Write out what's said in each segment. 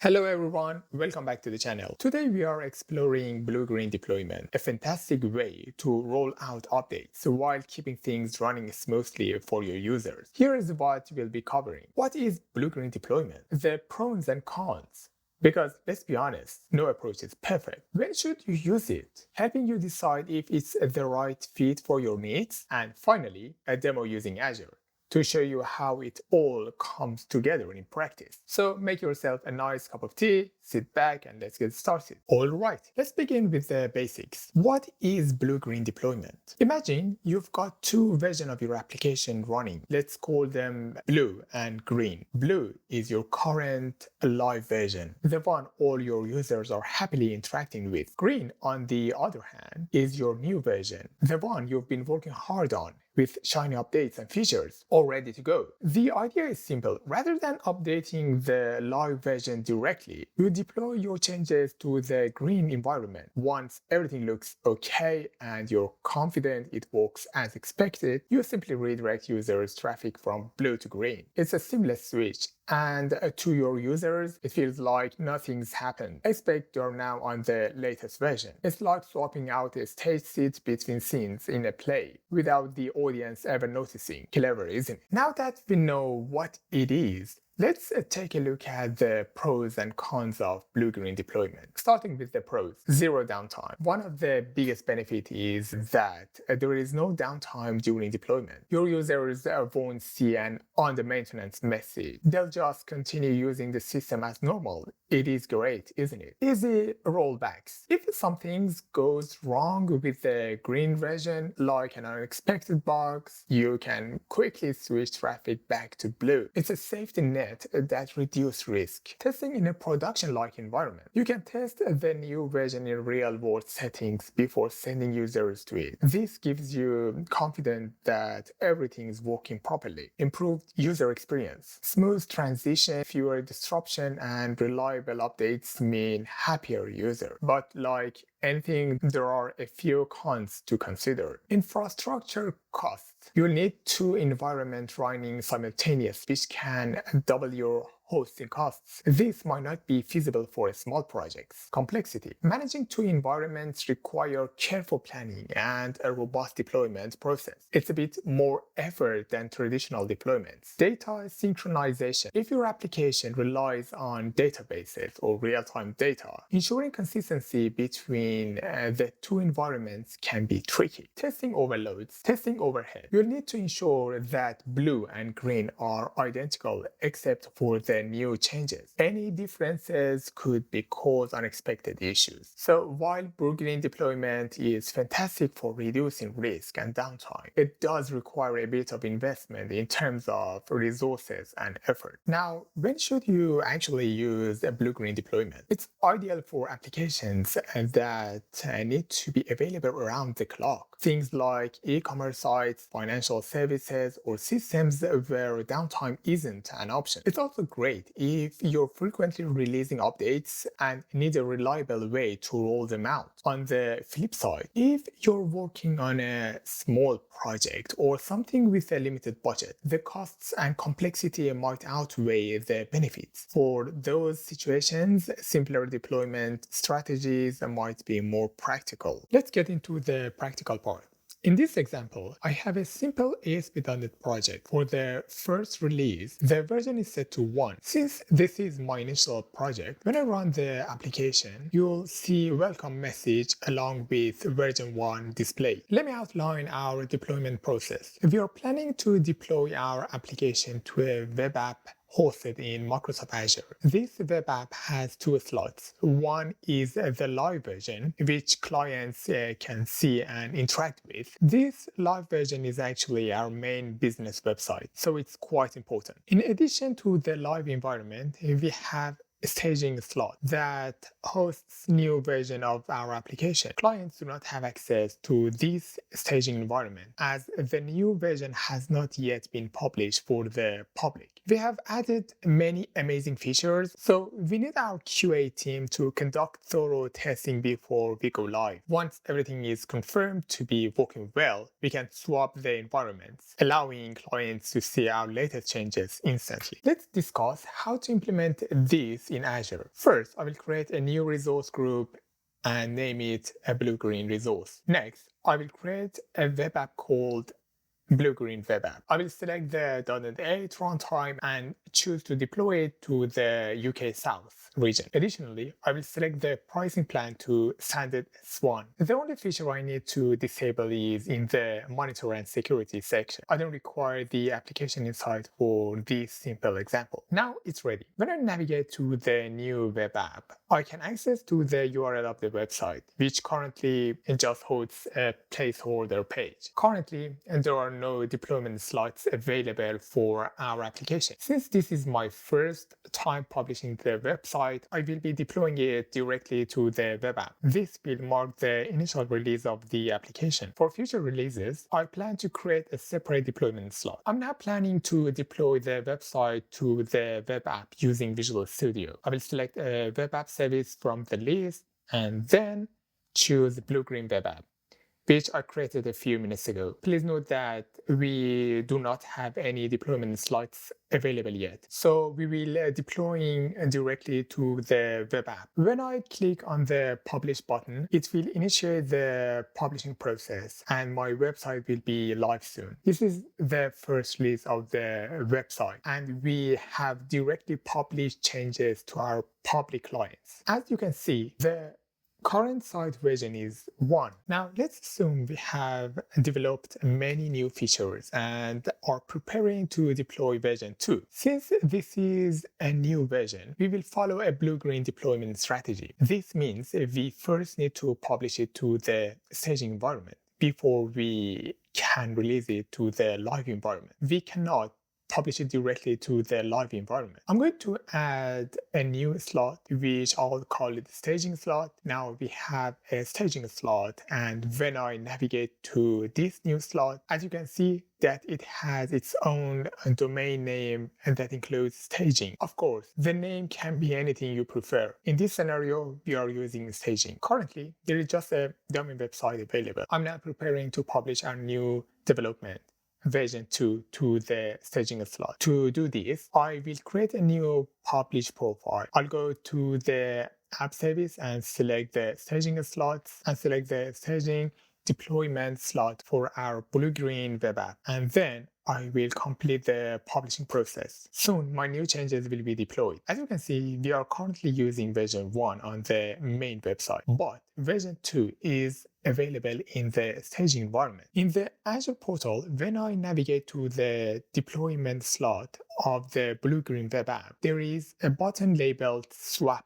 Hello everyone, welcome back to the channel. Today we are exploring blue-green deployment, a fantastic way to roll out updates while keeping things running smoothly for your users. Here is what we'll be covering. What is blue-green deployment? The pros and cons. Because let's be honest, no approach is perfect. When should you use it? Helping you decide if it's the right fit for your needs. And finally, a demo using Azure to show you how it all comes together in practice. So make yourself a nice cup of tea, sit back, and let's get started. Alright, let's begin with the basics. What is blue-green deployment? Imagine you've got two versions of your application running. Let's call them blue and green. Blue is your current live version, the one all your users are happily interacting with. Green, on the other hand, is your new version, the one you've been working hard on, with shiny updates and features all ready to go. The idea is simple. Rather than updating the live version directly, you deploy your changes to the green environment. Once everything looks okay and you're confident it works as expected, you simply redirect users' traffic from blue to green. It's a seamless switch, and to your users, it feels like nothing's happened. Expect you're now on the latest version. It's like swapping out a stage seat between scenes in a play without the audience ever noticing. Clever, isn't it? Now that we know what it is, let's take a look at the pros and cons of blue-green deployment. Starting with the pros, zero downtime. One of the biggest benefits is that there is no downtime during deployment. Your users won't see an under maintenance message. They'll just continue using the system as normal. It is great, isn't it? Easy rollbacks. If something goes wrong with the green version, like an unexpected bug, you can quickly switch traffic back to blue. It's a safety net that reduces risk. Testing in a production-like environment. You can test the new version in real-world settings before sending users to it. This gives you confidence that everything is working properly. Improved user experience. Smooth transition, fewer disruption, and reliable updates mean happier users. But like anything, there are a few cons to consider. Infrastructure costs. You'll need two environments running simultaneously, which can double your hosting costs. This might not be feasible for small projects. Complexity. Managing two environments requires careful planning and a robust deployment process. It's a bit more effort than traditional deployments. Data synchronization. If your application relies on databases or real-time data, ensuring consistency between the two environments can be tricky. Testing overloads. Testing overhead. You'll need to ensure that blue and green are identical except for the new changes. Any differences could cause unexpected issues. So while blue-green deployment is fantastic for reducing risk and downtime, it does require a bit of investment in terms of resources and effort. Now, when should you actually use a blue-green deployment? It's ideal for applications that need to be available around the clock. Things like e-commerce sites, financial services, or systems where downtime isn't an option. It's also great if you're frequently releasing updates and need a reliable way to roll them out. On the flip side, if you're working on a small project or something with a limited budget, the costs and complexity might outweigh the benefits. For those situations, simpler deployment strategies might be more practical. Let's get into the practical part. In this example, I have a simple ASP.NET project. For the first release, the version is set to 1. Since this is my initial project, when I run the application, you'll see a welcome message along with version 1 display. Let me outline our deployment process. We are planning to deploy our application to a web app hosted in Microsoft Azure. This web app has two slots. One is the live version, which clients can see and interact with. This live version is actually our main business website, so it's quite important. In addition to the live environment, we have staging slot that hosts new version of our application. Clients do not have access to this staging environment as the new version has not yet been published for the public. We have added many amazing features, so we need our QA team to conduct thorough testing before we go live. Once everything is confirmed to be working well, we can swap the environments, allowing clients to see our latest changes instantly. Let's discuss how to implement this groups in Azure. First, I will create a new resource group and name it a blue-green resource. Next, I will create a web app called blue-green web app. I will select the .NET runtime and choose to deploy it to the UK South region. Additionally, I will select the pricing plan to standard S1. The only feature I need to disable is in the monitor and security section. I don't require the application insight for this simple example. Now it's ready. When I navigate to the new web app, I can access to the URL of the website, which currently just holds a placeholder page. Currently, there are no deployment slots available for our application. Since this is my first time publishing the website, I will be deploying it directly to the web app. This will mark the initial release of the application. For future releases, I plan to create a separate deployment slot. I'm now planning to deploy the website to the web app using Visual Studio. I will select a web app service from the list and then choose Blue-Green Web App, which I created a few minutes ago. Please note that we do not have any deployment slots available yet. So we will deploying directly to the web app. When I click on the publish button, it will initiate the publishing process and my website will be live soon. This is the first release of the website and we have directly published changes to our public clients. As you can see, the current site version is 1. Now let's assume we have developed many new features and are preparing to deploy version 2. Since this is a new version, we will follow a blue-green deployment strategy. This means we first need to publish it to the staging environment before we can release it to the live environment. We cannot publish it directly to the live environment. I'm going to add a new slot, which I'll call it staging slot. Now we have a staging slot, and when I navigate to this new slot, as you can see that it has its own domain name and that includes staging. Of course, the name can be anything you prefer. In this scenario, we are using staging. Currently, there is just a domain website available. I'm now preparing to publish our new development, version 2, to the staging slot. To do this, I will create a new publish profile. I'll go to the app service and select the staging slots and select the staging deployment slot for our blue-green web app. And then I will complete the publishing process. Soon, my new changes will be deployed. As you can see, we are currently using version 1 on the main website, but version 2 is available in the staging environment. In the Azure portal, when I navigate to the deployment slot of the blue-green web app, there is a button labeled Swap.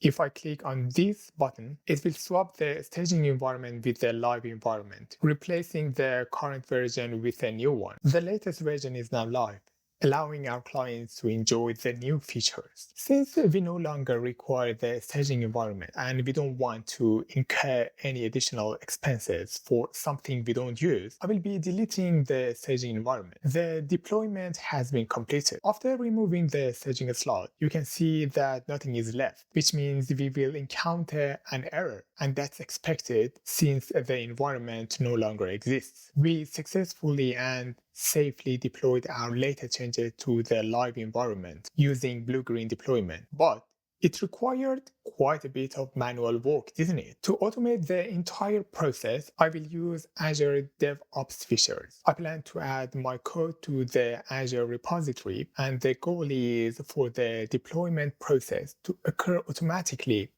If I click on this button, it will swap the staging environment with the live environment, replacing the current version with a new one. The latest version is now live, allowing our clients to enjoy the new features. Since we no longer require the staging environment and we don't want to incur any additional expenses for something we don't use, I will be deleting the staging environment. The deployment has been completed. After removing the staging slot, you can see that nothing is left, which means we will encounter an error, and that's expected since the environment no longer exists. We successfully and safely deployed our latest changes to the live environment using blue-green deployment, but it required quite a bit of manual work, didn't it? To automate the entire process, I will use Azure DevOps features. I plan to add my code to the Azure repository, and the goal is for the deployment process to occur automatically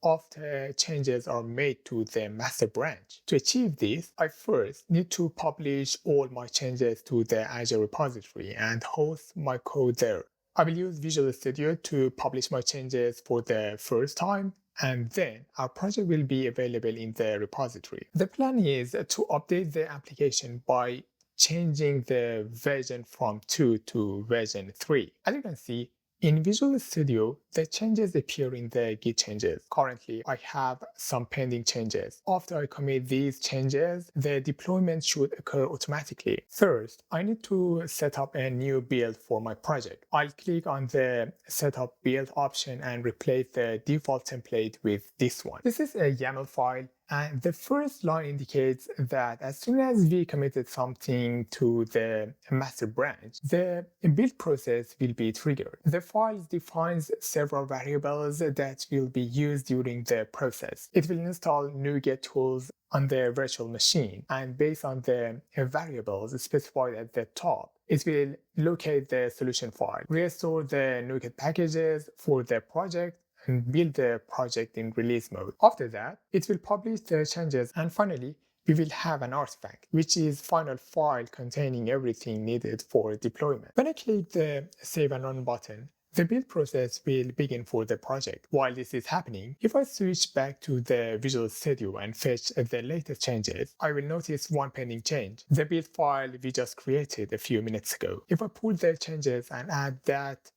after changes are made to the master branch. To achieve this, I first need to publish all my changes to the Azure repository and host my code there. I will use Visual Studio to publish my changes for the first time, and then our project will be available in the repository. The plan is to update the application by changing the version from 2 to version 3. As you can see, in Visual Studio, the changes appear in the Git changes. Currently, I have some pending changes. After I commit these changes, the deployment should occur automatically. First, I need to set up a new build for my project. I'll click on the Setup Build option and replace the default template with this one. This is a YAML file, And the first line indicates that as soon as we committed something to the master branch, the build process will be triggered. The file defines several variables that will be used during the process. It will install NuGet tools on the virtual machine, and based on the variables specified at the top, it will locate the solution file, restore the NuGet packages for the project, and build the project in release mode. After that, it will publish the changes, and finally, we will have an artifact, which is final file containing everything needed for deployment. When I click the Save and Run button, the build process will begin for the project. While this is happening, if I switch back to the Visual Studio and fetch the latest changes, I will notice one pending change, the build file we just created a few minutes ago. If I pull the changes and add that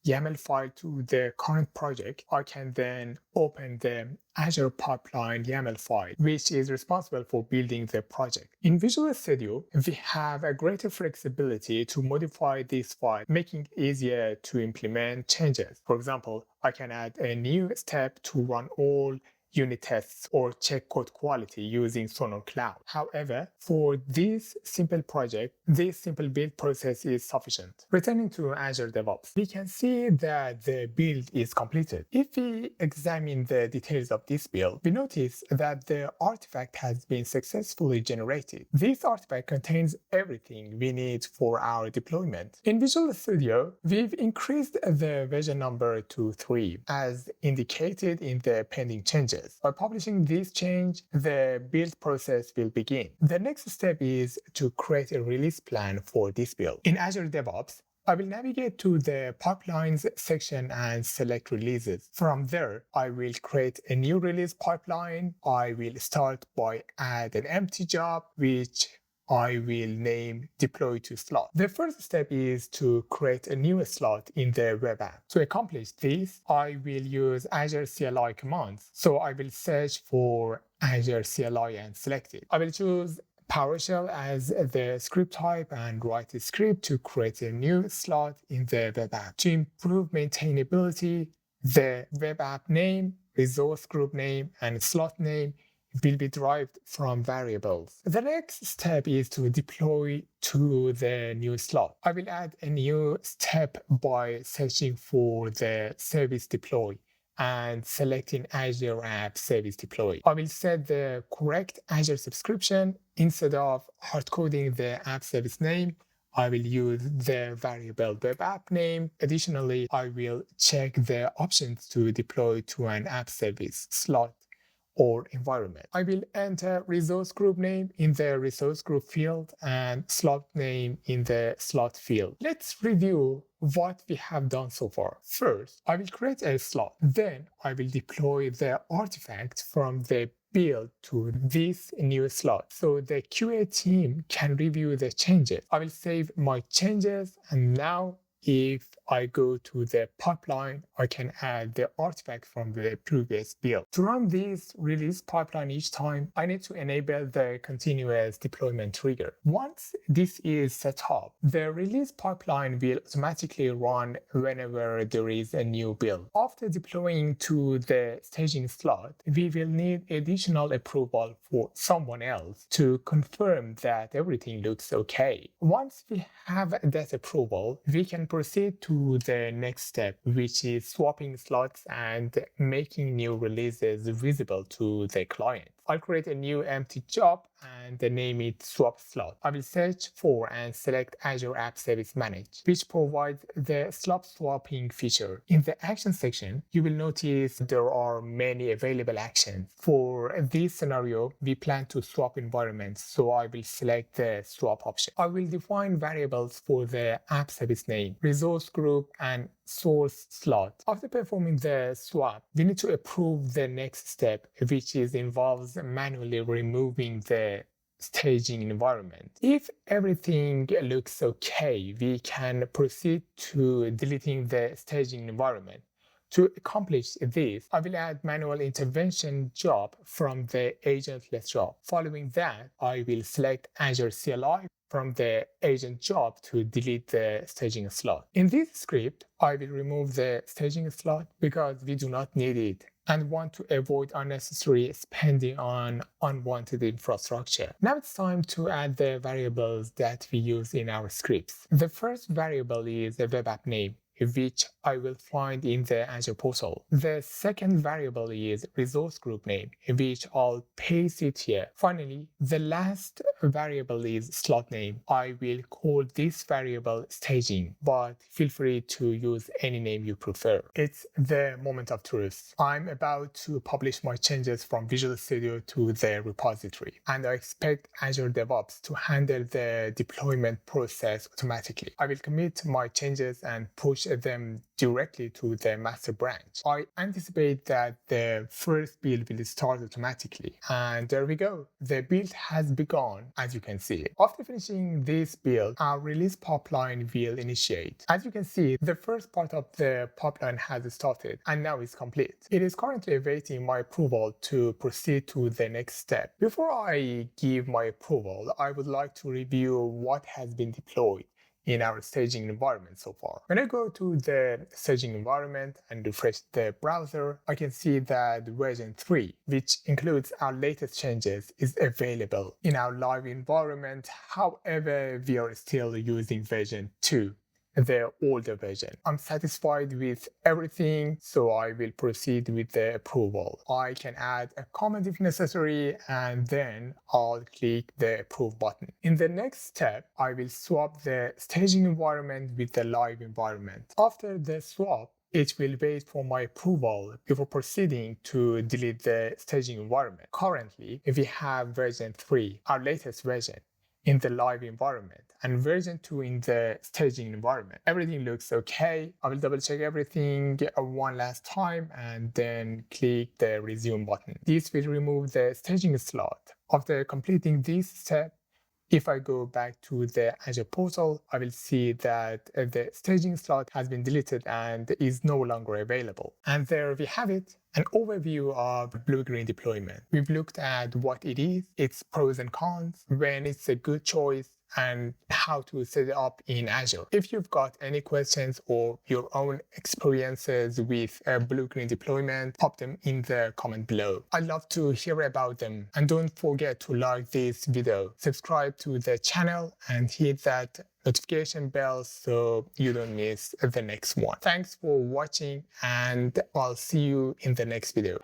YAML file to the current project, I can then open the Azure Pipeline YAML file, which is responsible for building the project. In Visual Studio, we have a greater flexibility to modify this file, making it easier to implement changes. For example, I can add a new step to run all unit tests or check code quality using Sonar Cloud. However, for this simple project, this simple build process is sufficient. Returning to Azure DevOps, we can see that the build is completed. If we examine the details of this build, we notice that the artifact has been successfully generated. This artifact contains everything we need for our deployment. In Visual Studio, we've increased the version number to 3, as indicated in the pending changes. By publishing this change, the build process will begin. The next step is to create a release plan for this build. In Azure DevOps, I will navigate to the Pipelines section and select Releases. From there, I will create a new release pipeline. I will start by add an empty job, which I will name Deploy to Slot. The first step is to create a new slot in the web app. To accomplish this, I will use Azure CLI commands. So I will search for Azure CLI and select it. I will choose PowerShell as the script type and write a script to create a new slot in the web app. To improve maintainability, the web app name, resource group name, and slot name will be derived from variables. The next step is to deploy to the new slot. I will add a new step by searching for the service deploy and selecting Azure App Service Deploy. I will set the correct Azure subscription. Instead of hardcoding the app service name, I will use the variable web app name. Additionally, I will check the options to deploy to an app service slot or environment. I will enter resource group name in the resource group field and slot name in the slot field. Let's review what we have done so far. First, I will create a slot. Then I will deploy the artifact from the build to this new slot so the QA team can review the changes. I will save my changes, and now if I go to the pipeline, I can add the artifact from the previous build. To run this release pipeline each time, I need to enable the continuous deployment trigger. Once this is set up, the release pipeline will automatically run whenever there is a new build. After deploying to the staging slot, we will need additional approval for someone else to confirm that everything looks okay. Once we have that approval, we can proceed to the next step, which is swapping slots and making new releases visible to the client. I'll create a new empty job and name it swap slot. I will search for and select Azure App Service Manage, which provides the slot swapping feature. In the action section, you will notice there are many available actions. For this scenario, we plan to swap environments, so I will select the swap option. I will define variables for the app service name, resource group, and source slot. After performing the swap, we need to approve the next step, which involves manually removing the staging environment. If everything looks okay, we can proceed to deleting the staging environment. To accomplish this, I will add manual intervention job from the agentless job. Following that, I will select Azure CLI from the agent job to delete the staging slot. In this script, I will remove the staging slot because we do not need it and want to avoid unnecessary spending on unwanted infrastructure. Now it's time to add the variables that we use in our scripts. The first variable is a web app name, which I will find in the Azure portal. The second variable is resource group name, which I'll paste it here. Finally, the last variable is slot name. I will call this variable staging, but feel free to use any name you prefer. It's the moment of truth. I'm about to publish my changes from Visual Studio to the repository, and I expect Azure DevOps to handle the deployment process automatically. I will commit my changes and push them directly to the master branch. I anticipate that the first build will start automatically, and there we go. The build has begun, as you can see. After finishing this build, our release pipeline will initiate. As you can see, the first part of the pipeline has started and now is complete. It is currently awaiting my approval to proceed to the next step. Before I give my approval, I would like to review what has been deployed in our staging environment so far. When I go to the staging environment and refresh the browser, I can see that version 3, which includes our latest changes, is available in our live environment. However, we are still using version 2, the older version. I'm satisfied with everything, so I will proceed with the approval. I can add a comment if necessary, and then I'll click the approve button. In the next step, I will swap the staging environment with the live environment. After the swap, it will wait for my approval before proceeding to delete the staging environment. Currently, we have version 3, our latest version, in the live environment, and version 2 in the staging environment. Everything looks okay. I will double check everything one last time and then click the resume button. This will remove the staging slot. After completing this step, if I go back to the Azure portal, I will see that the staging slot has been deleted and is no longer available. And there we have it, an overview of blue-green deployment. We've looked at what it is, its pros and cons, when it's a good choice, and how to set it up in Azure. If you've got any questions or your own experiences with blue-green deployment, pop them in the comment below. I'd love to hear about them. And don't forget to like this video, subscribe to the channel, and hit that notification bell so you don't miss the next one. Thanks for watching, and I'll see you in the next video.